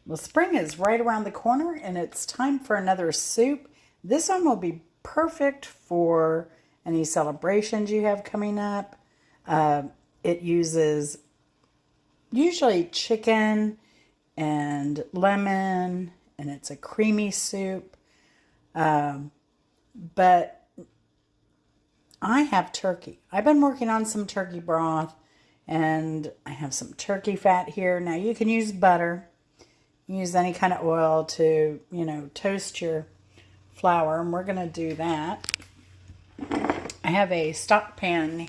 Well, spring is right around the corner and it's time for another soup. This one will be perfect for any celebrations you have coming up. It uses usually chicken and lemon, and it's a creamy soup. But I have turkey. I've been working on some turkey broth, and I have some turkey fat here. Now you can use butter. Use any kind of oil to, toast your flour, and we're going to do that. I have a stock pan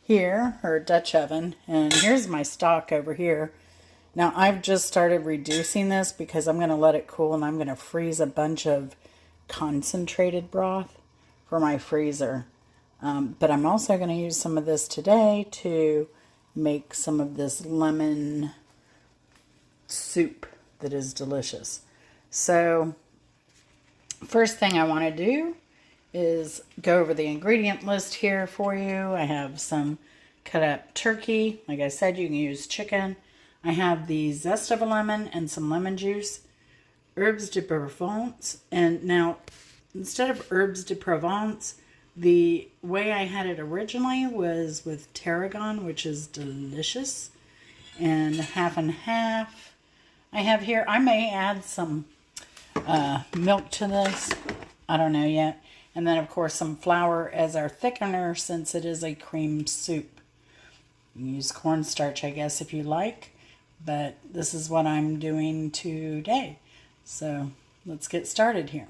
here, or a Dutch oven, and here's my stock over here. Now I've just started reducing this because I'm going to let it cool, and I'm going to freeze a bunch of concentrated broth for my freezer. But I'm also going to use some of this today to make some of this lemon soup that is delicious. So first thing I want to do is go over the ingredient list here for you. I have some cut up turkey. Like I said, you can use chicken. I have the zest of a lemon and some lemon juice. Herbs de Provence. And now, instead of herbs de Provence, the way I had it originally was with tarragon, which is delicious. And half and half. I have here, I may add some milk to this. I don't know yet. And then, of course, some flour as our thickener since it is a cream soup. You can use cornstarch, I guess, if you like. But this is what I'm doing today. So let's get started here.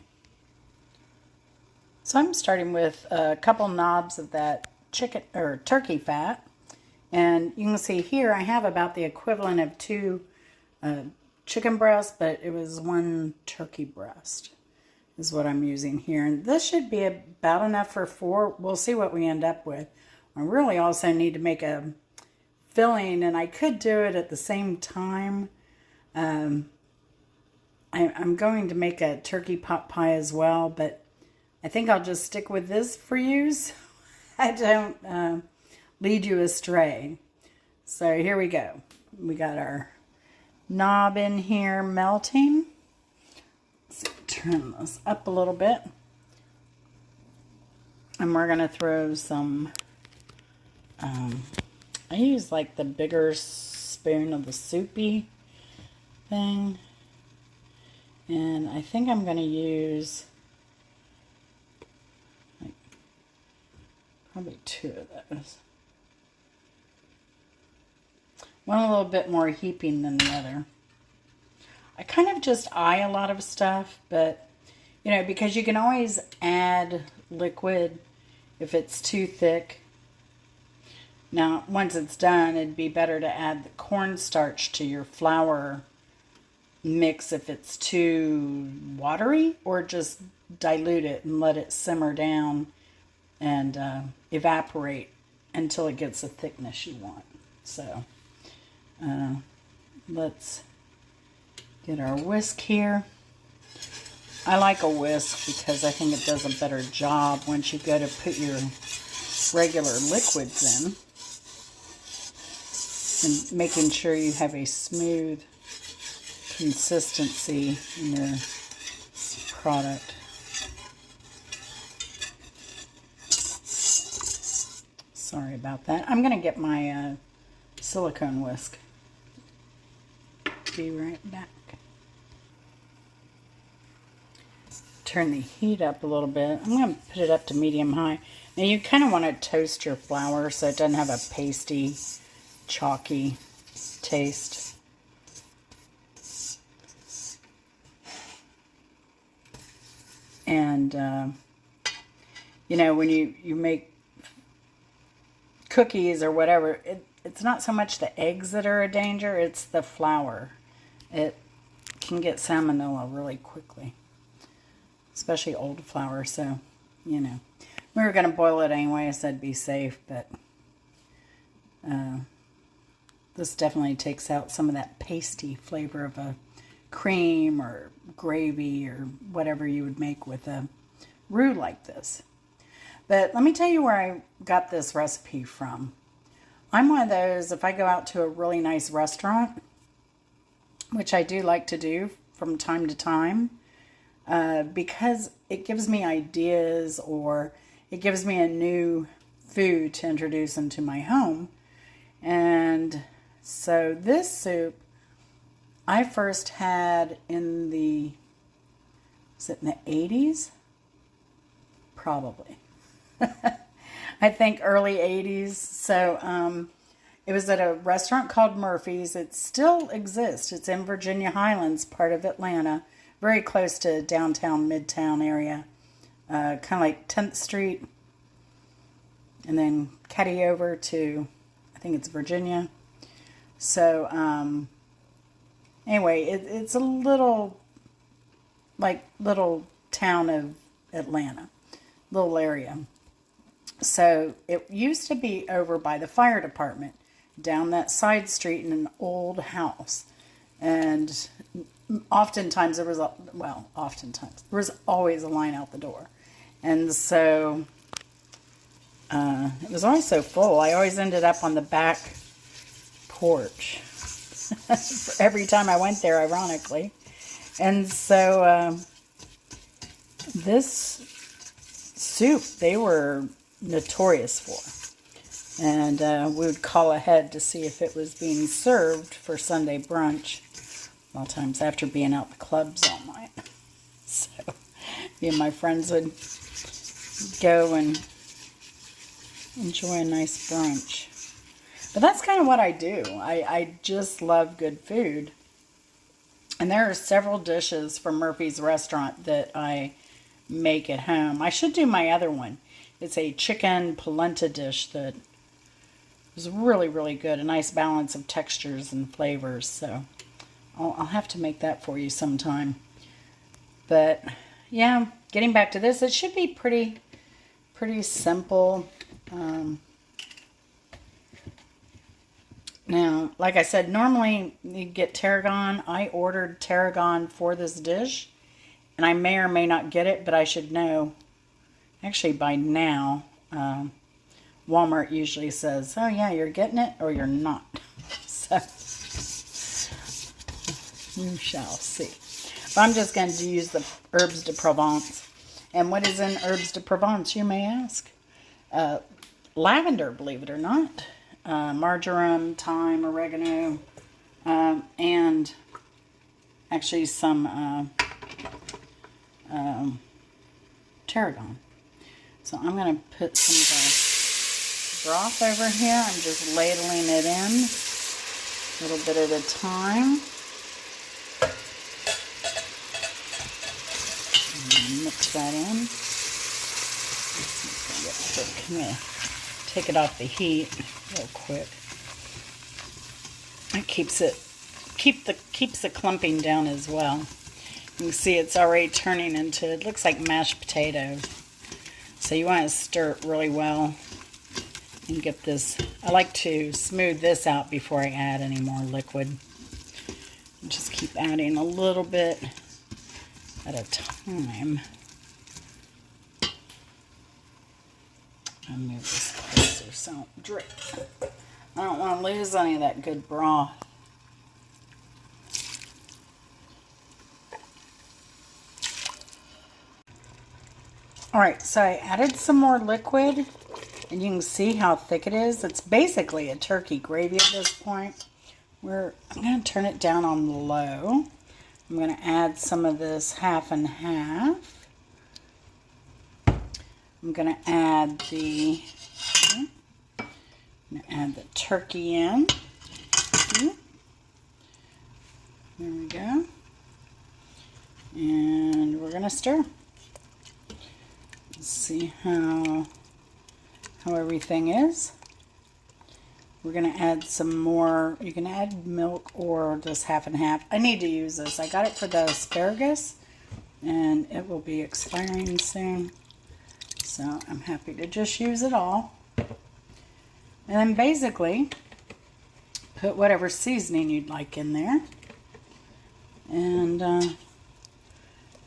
So I'm starting with a couple knobs of that chicken or turkey fat. And you can see here I have about the equivalent of two chicken breasts, but it was one turkey breast is what I'm using here. And this should be about enough for 4. We'll see what we end up with. I really also need to make a filling, and I could do it at the same time. I'm going to make a turkey pot pie as well, but I think I'll just stick with this for you so I don't lead you astray. So here we go. We got our knob in here melting. Let's turn this up a little bit. And we're going to throw some, I use like the bigger spoon of the soupy thing. And I think I'm going to use like probably 2 of those. One a little bit more heaping than the other. I kind of just eye a lot of stuff, but, because you can always add liquid if it's too thick. Now, once it's done, it'd be better to add the cornstarch to your flour mix if it's too watery, or just dilute it and let it simmer down and evaporate until it gets the thickness you want. So let's get our whisk here. I like a whisk because I think it does a better job once you go to put your regular liquids in, and making sure you have a smooth consistency in your product. Sorry about that. I'm going to get my silicone whisk. Be right back. Turn the heat up a little bit. I'm going to put it up to medium high. Now you kind of want to toast your flour so it doesn't have a pasty, chalky taste. And, when you make cookies or whatever, it's not so much the eggs that are a danger, it's the flour. It can get salmonella really quickly, especially old flour. So, we were going to boil it anyway. I said be safe, but this definitely takes out some of that pasty flavor of a cream or gravy or whatever you would make with a roux like this. But let me tell you where I got this recipe from. I'm one of those, if I go out to a really nice restaurant, which I do like to do from time to time, because it gives me ideas, or it gives me a new food to introduce into my home. And so this soup I first had in the, was it in the 80s? Probably. I think early 80s. So it was at a restaurant called Murphy's. It still exists. It's in Virginia Highlands, part of Atlanta, very close to downtown, midtown area, kind of like 10th Street, and then caddy over to, I think it's Virginia. So anyway, it's a little, like, little town of Atlanta, little area. So it used to be over by the fire department, down that side street in an old house. And oftentimes there was, oftentimes there was always a line out the door. And so it was always so full. I always ended up on the back porch every time I went there, ironically. And so this soup they were notorious for. And we would call ahead to see if it was being served for Sunday brunch. A lot of times after being out the clubs all night. So me and my friends would go and enjoy a nice brunch. But that's kind of what I do. I just love good food. And there are several dishes from Murphy's restaurant that I make at home. I should do my other one. It's a chicken polenta dish that is really, really good. A nice balance of textures and flavors. So I'll have to make that for you sometime. But yeah, getting back to this, it should be pretty simple. Now, like I said, normally you get tarragon. I ordered tarragon for this dish, and I may or may not get it, but I should know. Actually, by now, Walmart usually says, oh yeah, you're getting it or you're not. So, you shall see. But I'm just going to use the Herbs de Provence. And what is in Herbs de Provence, you may ask? Lavender, believe it or not. Marjoram, thyme, oregano, and actually some tarragon. So I'm going to put some of the broth over here. I'm just ladling it in a little bit at a time. Mix that in. I'm going to take it off the heat real quick. It keeps the clumping down as well. You can see it's already turning into, it looks like mashed potatoes. So you want to stir it really well and get this. I like to smooth this out before I add any more liquid. Just keep adding a little bit at a time. I'll move this closer so I don't drip. I don't want to lose any of that good broth. Alright, so I added some more liquid, and you can see how thick it is. It's basically a turkey gravy at this point. I'm going to turn it down on low. I'm going to add some of this half and half. I'm going to add the turkey in. There we go. And we're going to stir. Let's see how everything is. We're going to add some more. You can add milk or just half and half. I need to use this. I got it for the asparagus, and it will be expiring soon. So I'm happy to just use it all. And then basically put whatever seasoning you'd like in there. And then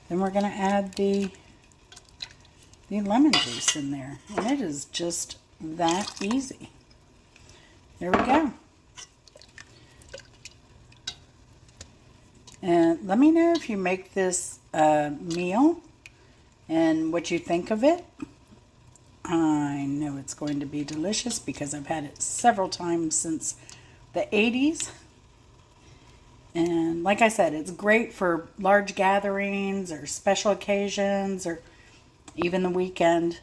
we're going to add the lemon juice in there. And it is just that easy. There we go. And let me know if you make this meal and what you think of it. I know it's going to be delicious because I've had it several times since the 80s. And like I said, it's great for large gatherings or special occasions or even the weekend.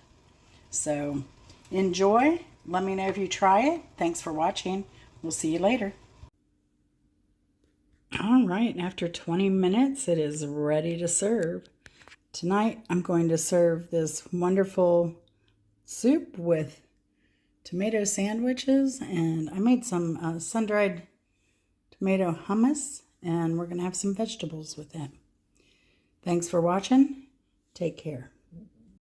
So enjoy. Let me know if you try it. Thanks for watching. We'll see you later. All right, after 20 minutes, it is ready to serve. Tonight, I'm going to serve this wonderful soup with tomato sandwiches, and I made some sun-dried tomato hummus, and we're going to have some vegetables with it. Thanks for watching. Take care.